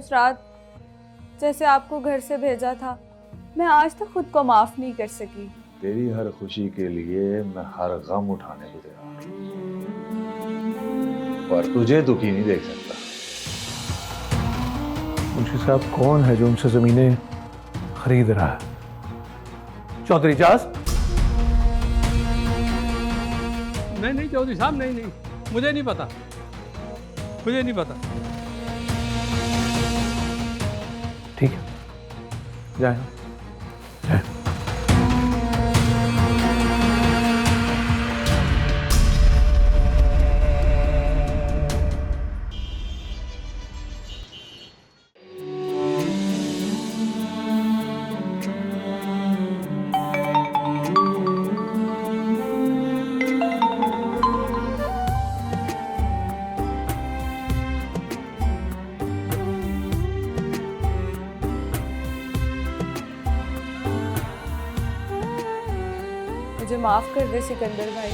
उस रात जैसे आपको घर से भेजा था, मैं आज तक खुद को माफ नहीं कर सकी। तेरी हर खुशी के लिए मैं हर गम उठाने को तैयार हूं, पर तुझे दुखी नहीं देख सकता। मुंशी साहब कौन है जो उनसे जमीनें खरीद रहा है? चौधरी जास? नहीं चौधरी साहब, नहीं, मुझे नहीं पता, मुझे नहीं पता। ठीक है, जाए। मुझे माफ कर दे सिकंदर भाई।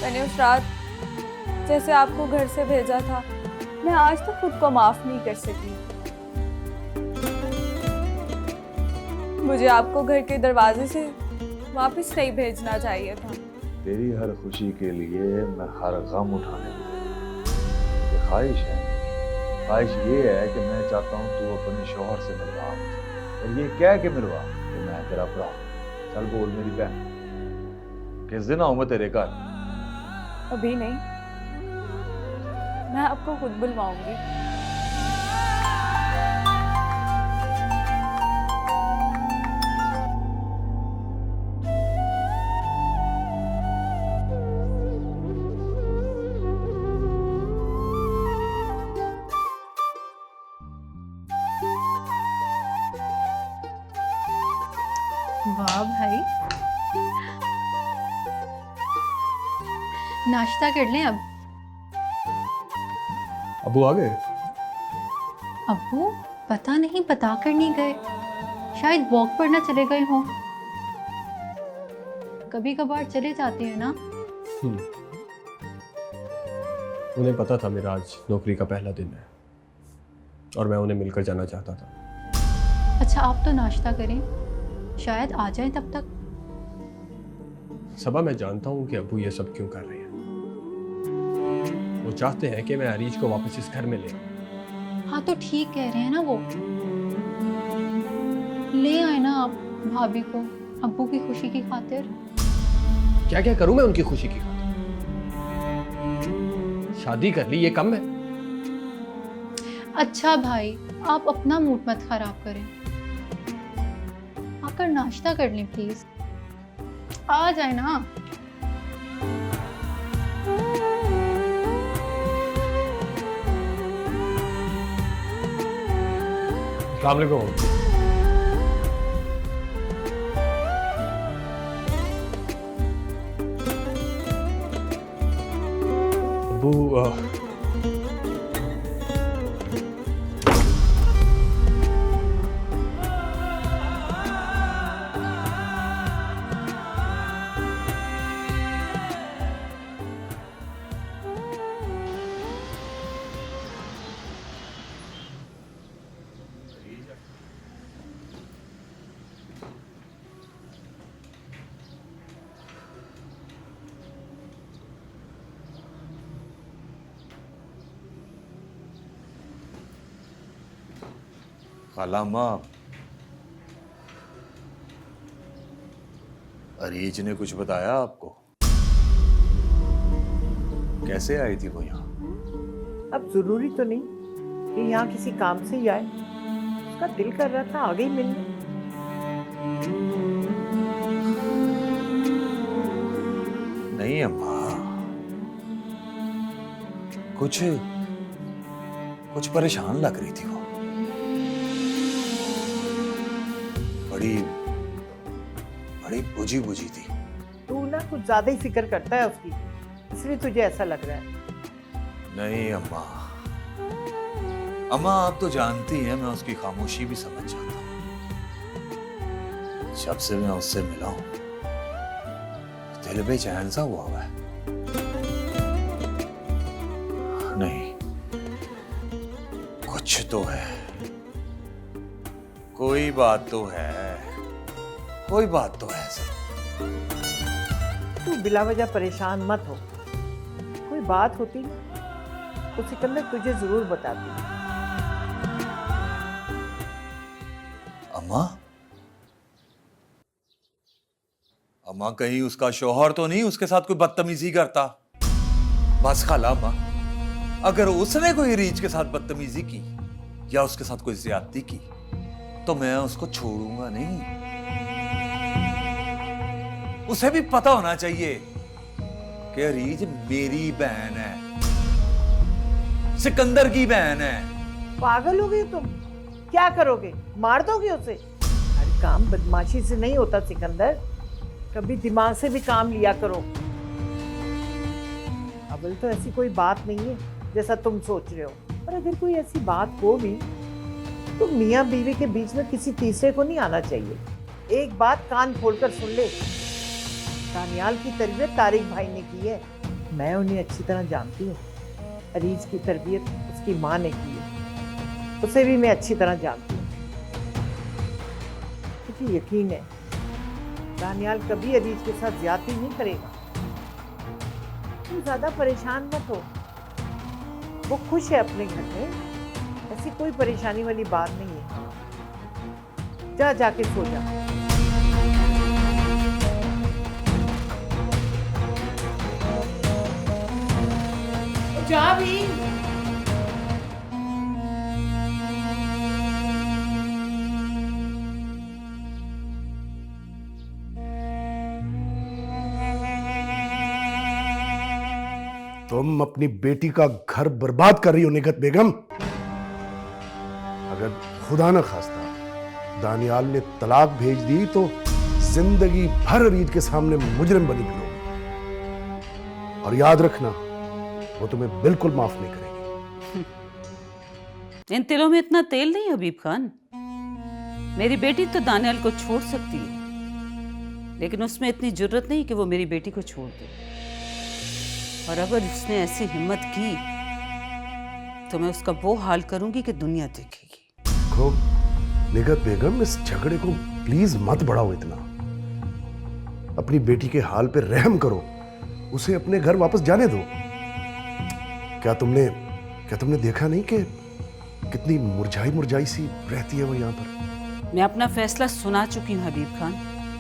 मैंने उस रात जैसे आपको घर से भेजा था, मैं आज तक खुद को माफ नहीं कर सकी। मुझे आपको घर के दरवाजे से वापस नहीं भेजना चाहिए था। तेरी हर खुशी के लिए मैं हर गम उठाने को तैयार हूं। ये ख्वाहिश है, ख्वाहिश ये है कि मैं चाहता हूँ तू अपने शौहर से मिलवा, और ये कह के मिलवा कि मैं तेरा भरा हूं। चल बोल मेरी बहन, किस दिन आऊं मैं तेरे घर? अभी नहीं, मैं आपको खुद बुलवाऊंगी। वाह भाई, नाश्ता कर लें अब। अबू आ गए? अब्बू पता नहीं, बता कर नहीं गए, शायद वॉक पर ना चले गए हों। कभी कभार चले जाते हैं ना। उन्हें पता था मेरा आज नौकरी का पहला दिन है और मैं उन्हें मिलकर जाना चाहता था। अच्छा आप तो नाश्ता करें, शायद आ जाएं तब तक। सबा, मैं जानता हूँ कि अबू ये सब क्यों कर रहे हैं। वो चाहते हैं कि मैं अरीज को वापस इस घर में ले आऊं। हाँ तो ठीक कह रहे हैं ना वो, ले आए ना आप भाभी को अब्बू की खुशी की खातिर। क्या क्या करूं मैं उनकी खुशी की खातिर? शादी कर ली, ये कम है? अच्छा भाई, आप अपना मूड मत खराब करें, आकर नाश्ता कर लें प्लीज। आ जाए ना। अस्सलाम वालेकुम। अबू खालामा, अरीज ने कुछ बताया आपको? कैसे आई थी वो यहाँ? अब जरूरी तो नहीं कि यहाँ किसी काम से ही आए, उसका दिल कर रहा था आगे ही मिलने। नहीं अम्मा, कुछ परेशान लग रही थी वो। बड़ी बुझी बुझी थी। तू ना कुछ ज्यादा ही फिक्र करता है उसकी, इसलिए तुझे ऐसा लग रहा है। नहीं अम्मा, अम्मा आप तो जानती हैं मैं उसकी खामोशी भी समझ जाता हूँ। जब से मैं उससे मिला हूं, दिल बेचैन सा हुआ है। नहीं, कुछ तो है। कोई बात तो है, कोई बात तो है सर। तू बिला वजह परेशान मत हो। कोई बात होती तो सिकंदर तुझे जरूर बताती। अम्मा, अम्मा कहीं उसका शौहर तो नहीं उसके साथ कोई बदतमीजी करता? बस खाला अम्मा, अगर उसने कोई रीच के साथ बदतमीजी की या उसके साथ कोई ज्यादती की तो मैं उसको छोड़ूंगा नहीं। उसे भी पता होना चाहिए कि रीच मेरी बहन है, सिकंदर की बहन है। पागल हो गई तुम? क्या करोगे? मार दोगे उसे? हर काम बदमाशी से नहीं होता सिकंदर, कभी दिमाग से भी काम लिया करो। अबल तो ऐसी कोई बात नहीं है जैसा तुम सोच रहे हो, और अगर कोई ऐसी बात हो भी तो मियाँ बीवी के बीच में किसी तीसरे को नहीं आना चाहिए। एक बात कान खोलकर सुन ले, दानियाल की तरबियत तारिक भाई ने की है, मैं उन्हें अच्छी तरह जानती हूँ। अरीज की तरबियत उसकी माँ ने की है, उसे भी मैं अच्छी तरह जानती हूँ। मुझे यकीन है दानियाल कभी अरीज के साथ ज्यादती नहीं करेगा। तुम ज्यादा परेशान मत हो, वो खुश है अपने घर में, ऐसी कोई परेशानी वाली बात नहीं है। जा जाके सो जा। जा भी। तुम अपनी बेटी का घर बर्बाद कर रही हो निगत बेगम। अगर खुदा न खास्ता दानियाल ने तलाक भेज दी तो जिंदगी भर रीत के सामने मुजरिम बनी फिरोगी, और याद रखना वो तुम्हें बिल्कुल माफ नहीं करेगी। इन तिलों में इतना तेल नहीं हबीब खान। मेरी बेटी तो दानियाल को छोड़ सकती है, लेकिन उसमें इतनी जुर्रत नहीं कि वो मेरी बेटी को छोड़ दे। और अगर उसने ऐसी हिम्मत की तो मैं उसका वो हाल करूंगी कि दुनिया देखेगी। देखो निगत बेगम, इस झगड़े को प्लीज मत बढ़ाओ इतना। अपनी बेटी के हाल पे रहम करो, उसे अपने घर वापस जाने दो। क्या तुमने देखा नहीं कि कितनी मुरझाई सी रहती है वो यहाँ पर? मैं अपना फैसला सुना चुकी हूँ हबीब खान।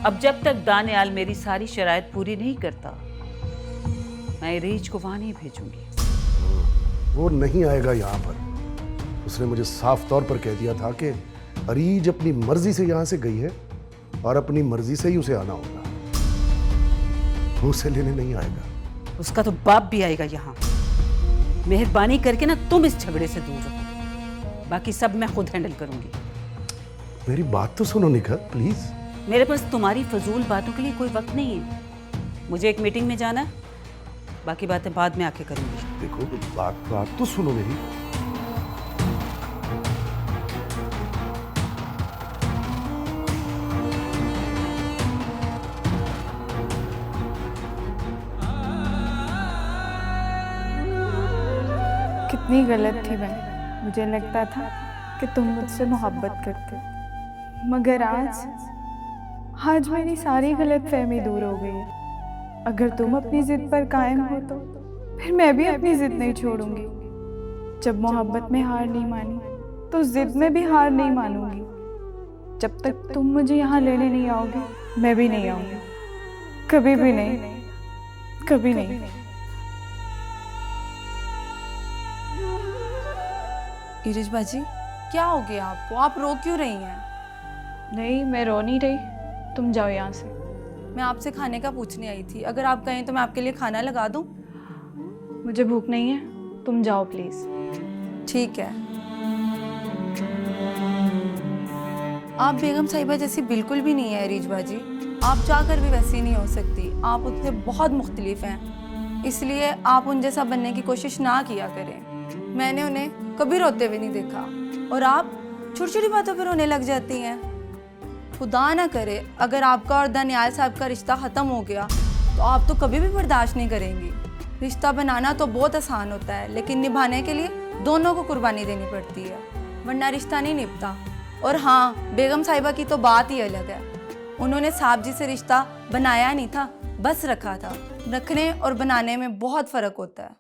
अब जब तक दानियाल मेरी सारी शराइत पूरी नहीं करता, मैं रीच को वहां नहीं भेजूंगी। वो नहीं आएगा यहाँ पर। उसने मुझे साफ तौर पर कह दिया था कि अरीज अपनी मर्जी से यहाँ से गई है और अपनी मर्जी से ही उसे आना होगा। वो उसे लेने नहीं आएगा। उसका तो बाप भी आएगा यहाँ। मेहरबानी करके ना तुम इस झगड़े से दूर रहो, बाकी सब मैं खुद हैंडल करूंगी। मेरी बात तो सुनो निगत प्लीज। मेरे पास तुम्हारी फजूल बातों के लिए कोई वक्त नहीं है। मुझे एक मीटिंग में जाना है, बाकी बातें बाद में आके करूंगी। देखो बात तो सुनो मेरी। कितनी गलत थी मैं। मुझे लगता था कि तुम मुझसे मोहब्बत करते, मगर आज मेरी सारी गलतफहमी दूर हो गई है। अगर तुम अपनी जिद पर कायम हो तो फिर मैं भी अपनी जिद नहीं छोड़ूंगी। जब मोहब्बत में हार नहीं मानी तो जिद में भी हार नहीं मानूंगी। जब तक तुम मुझे यहाँ लेने नहीं आओगे मैं भी नहीं आऊंगी, कभी भी नहीं, कभी नहीं। इरिज बाजी, क्या हो गया आपको? आप रो क्यों रही हैं? नहीं, मैं रो नहीं रही। तुम जाओ यहाँ से। मैं आपसे खाने का पूछने आई थी, अगर आप कहें तो मैं आपके लिए खाना लगा दूं। मुझे भूख नहीं है, तुम जाओ प्लीज। ठीक है। आप बेगम साहिबा जैसी बिल्कुल भी नहीं है इरिज बाजी। आप चाहकर भी वैसी नहीं हो सकती। आप उनसे बहुत मुख्तलिफ हैं, इसलिए आप उन जैसा बनने की कोशिश ना किया करें। मैंने उन्हें कभी रोते हुए नहीं देखा, और आप छोटी छोटी बातों पर रोने लग जाती हैं। खुदा ना करे अगर आपका और दानियाल साहब का रिश्ता ख़त्म हो गया तो आप तो कभी भी बर्दाश्त नहीं करेंगी। रिश्ता बनाना तो बहुत आसान होता है, लेकिन निभाने के लिए दोनों को कुर्बानी देनी पड़ती है, वरना रिश्ता नहीं निभता। और हाँ, बेगम साहिबा की तो बात ही अलग है। उन्होंने साहब जी से रिश्ता बनाया नहीं था, बस रखा था। रखने और बनाने में बहुत फ़र्क होता है।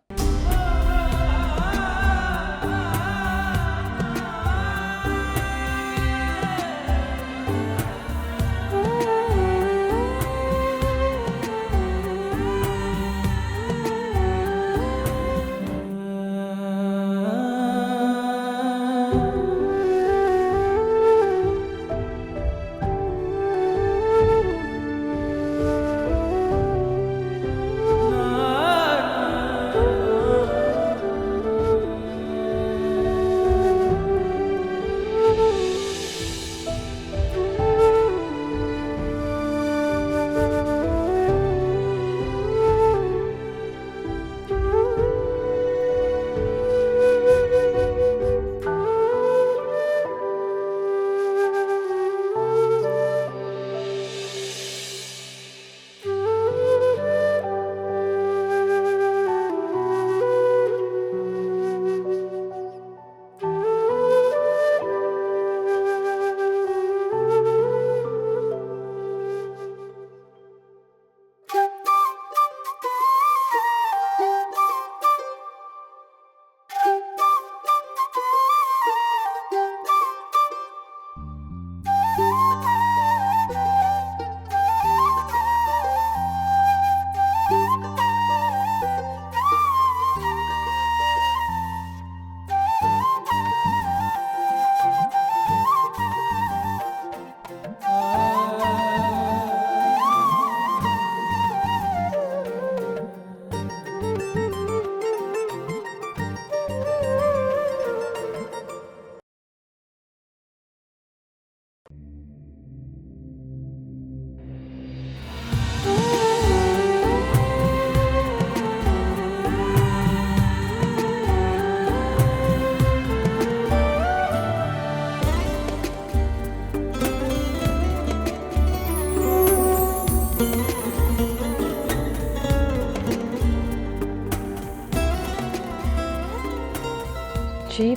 जी,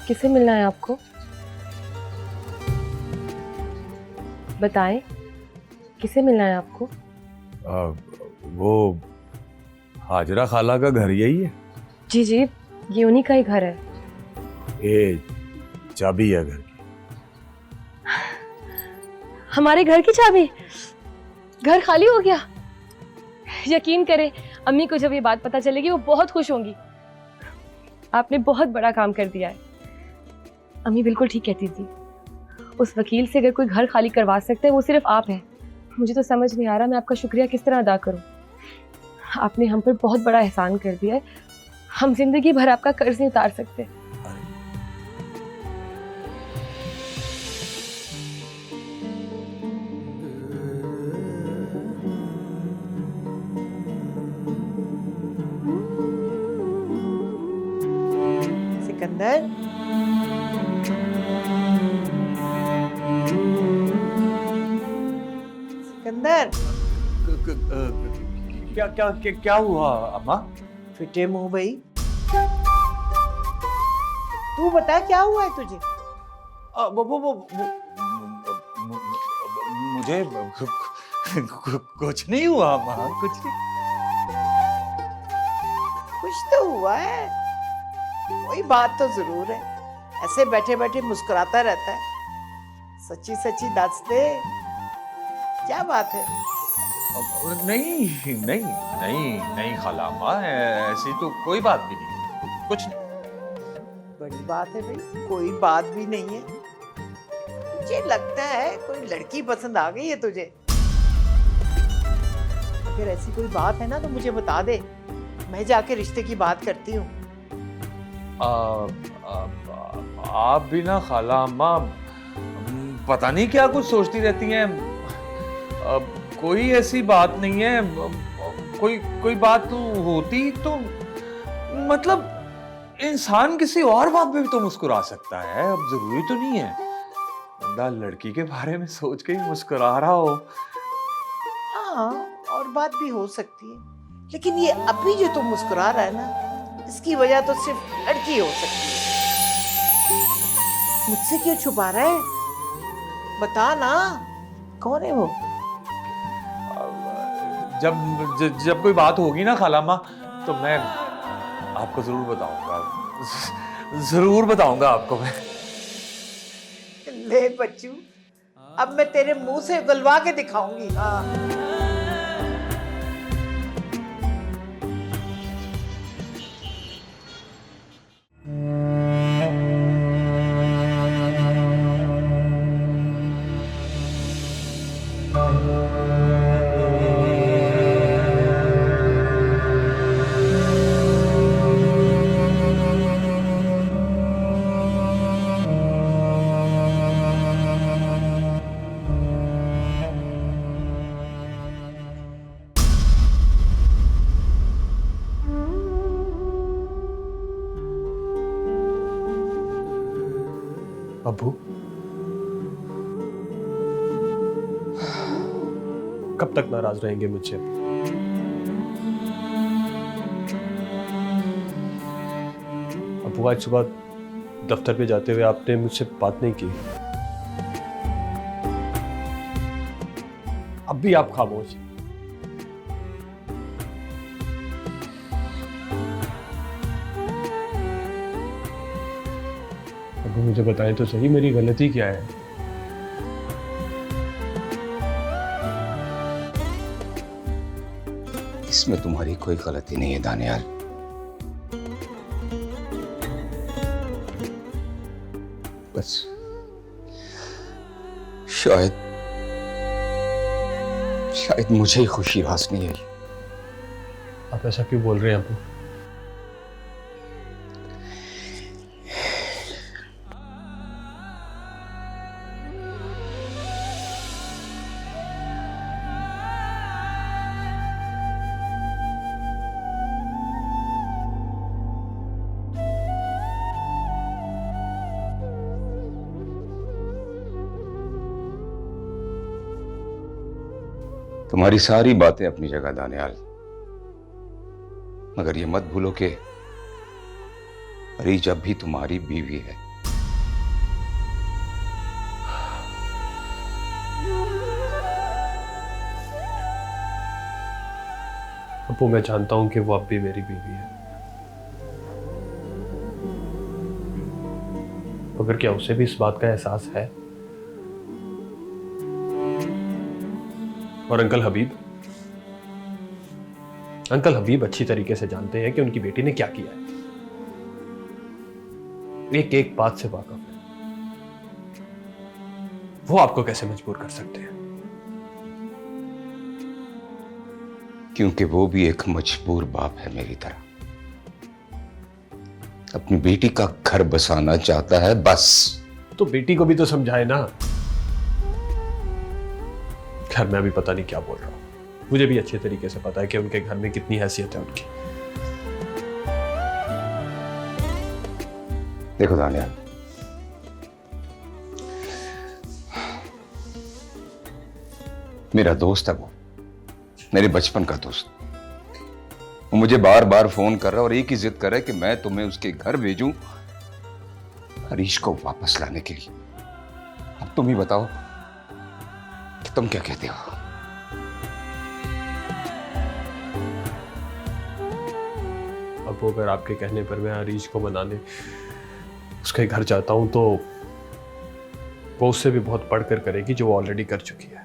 किसे मिलना है आपको? बताएं, किसे मिलना है आपको? वो हाजरा खाला का घर यही है? जी जी, ये उन्हीं का ही घर है। ये चाबी है घर की। हमारे घर की चाबी? घर खाली हो गया? यकीन करें, अम्मी को जब ये बात पता चलेगी वो बहुत खुश होंगी। आपने बहुत बड़ा काम कर दिया है। अम्मी बिल्कुल ठीक कहती थी, उस वकील से अगर कोई घर खाली करवा सकते हैं वो सिर्फ आप हैं। मुझे तो समझ नहीं आ रहा मैं आपका शुक्रिया किस तरह अदा करूं। आपने हम पर बहुत बड़ा एहसान कर दिया है, हम जिंदगी भर आपका कर्ज नहीं उतार सकते। सिकंदर, सिकंदर, क्या क्या क्या क्या हुआ अम्मा? फिटे मुंह भाई, तू बता क्या हुआ है तुझे? मुझे कुछ नहीं हुआ अम्मा, कुछ नहीं। कुछ तो हुआ है, कोई बात तो जरूर है। ऐसे बैठे बैठे मुस्कुराता रहता है, सच्ची सच्ची दस दे, क्या बात है? नहीं नहीं नहीं नहीं खाला अम्मा, ऐसी तो कोई बात भी नहीं, कुछ नहीं। बड़ी बात है भाई, कोई बात भी नहीं है। मुझे लगता है कोई लड़की पसंद आ गई है तुझे। अगर ऐसी कोई बात है ना तो मुझे बता दे, मैं जाके रिश्ते की बात करती हूँ। आप भी ना खाला अम्मा पता नहीं क्या कुछ सोचती रहती हैं। कोई ऐसी बात नहीं है, कोई बात तो होती तो मतलब इंसान किसी और बात पे भी तो मुस्कुरा सकता है, अब जरूरी तो नहीं है बंदा लड़की के बारे में सोच के ही मुस्कुरा रहा हो। हाँ, और बात भी हो सकती है, लेकिन ये अभी जो तुम मुस्कुरा रहा है ना, इसकी वजह तो सिर्फ लड़की हो सकती है। मुझसे क्यों छुपा रहा है? बता ना, कौन है वो? जब कोई बात होगी ना खालाम्मा, तो मैं आपको जरूर बताऊंगा आपको मैं। ले बच्चू, अब मैं तेरे मुंह से उगलवा के दिखाऊंगी। हाँ। अब्बू, कब तक नाराज रहेंगे मुझसे? अब्बू, आज सुबह दफ्तर पे जाते हुए आपने मुझसे बात नहीं की। अब भी आप खामोश। अब्बू, मुझे बताएं तो सही, मेरी गलती क्या है? इसमें तुम्हारी कोई गलती नहीं है दानियाल। बस शायद मुझे ही खुशी रास नहीं आई। आप ऐसा क्यों बोल रहे हैं अब्बू? तुम्हारी सारी बातें अपनी जगह दानियाल, मगर ये मत भूलो कि अरीज अब भी तुम्हारी बीवी है। अब्बू, मैं जानता हूं कि वो अब भी मेरी बीवी है, मगर क्या उसे भी इस बात का एहसास है? और अंकल हबीब अच्छी तरीके से जानते हैं कि उनकी बेटी ने क्या किया है। एक एक बात से वाकिफ है। वो आपको कैसे मजबूर कर सकते हैं? क्योंकि वो भी एक मजबूर बाप है मेरी तरह, अपनी बेटी का घर बसाना चाहता है बस। तो बेटी को भी तो समझाए ना। खैर, मैं भी पता नहीं क्या बोल रहा हूं। मुझे भी अच्छे तरीके से पता है कि उनके घर में कितनी हैसियत है उनकी। देखो दानियाल, मेरा दोस्त है वो, मेरे बचपन का दोस्त। वो मुझे बार बार फोन कर रहा है और एक ही जिद कर रहा है कि मैं तुम्हें उसके घर भेजूं हरीश को वापस लाने के लिए। अब तुम ही बताओ कि तुम क्या कहते हो? अब अगर आपके कहने पर मैं हरीश को मनाने उसके घर जाता हूं तो वो उससे भी बहुत बढ़कर करेगी जो वो ऑलरेडी कर चुकी है।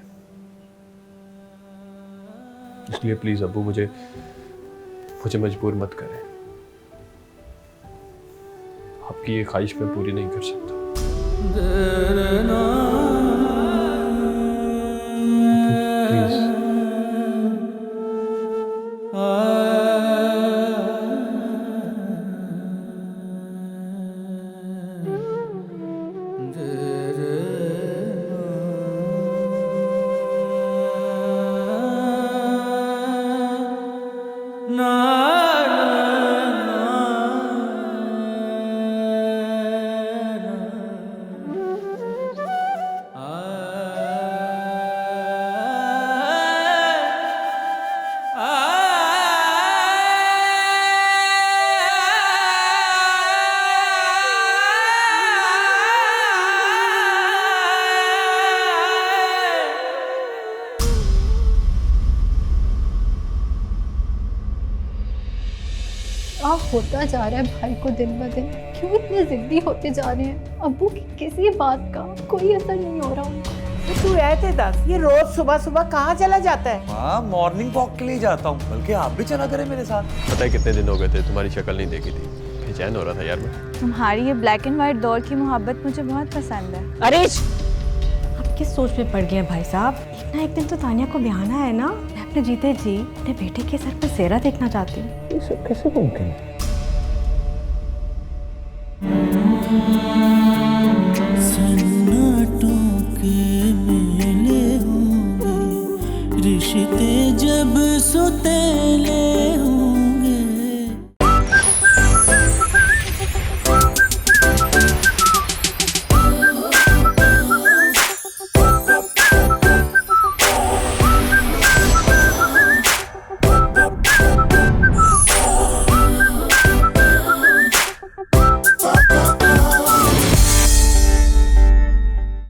इसलिए प्लीज अब्बू, मुझे मजबूर मत करें। आपकी ये ख्वाहिश मैं पूरी नहीं कर सकता। प्लीज। होता जा रहा है भाई को दिन ब दिन? क्यों इतने जिद्दी होते जा रहे हैं? अब्बू की किसी बात का कोई असर नहीं हो रहा उनको। तो तू ऐसे दस, ये रोज सुबह सुबह कहाँ चला जाता है? माँ मॉर्निंग वॉक के लिए जाता हूँ, बल्कि आप भी चला करें मेरे साथ। पता है कितने दिन हो गए थे तुम्हारी शक्ल नहीं देखी थी, बेचैन हो रहा था यार मैं। तुम्हारी ये ब्लैक एंड व्हाइट दौर की मोहब्बत मुझे बहुत पसंद है। अरीज, आप किस सोच में पड़ गए हैं भाई साहब? एक ना एक दिन तो तानिया को ब्याहना है ना। मैं अपने जीते जी अपने बेटे के सर पर सेहरा देखना चाहती हूँ। ये सब कैसे मुमकिन है? सन्नाटों के मेले होंगे, रिश्ते जब सोते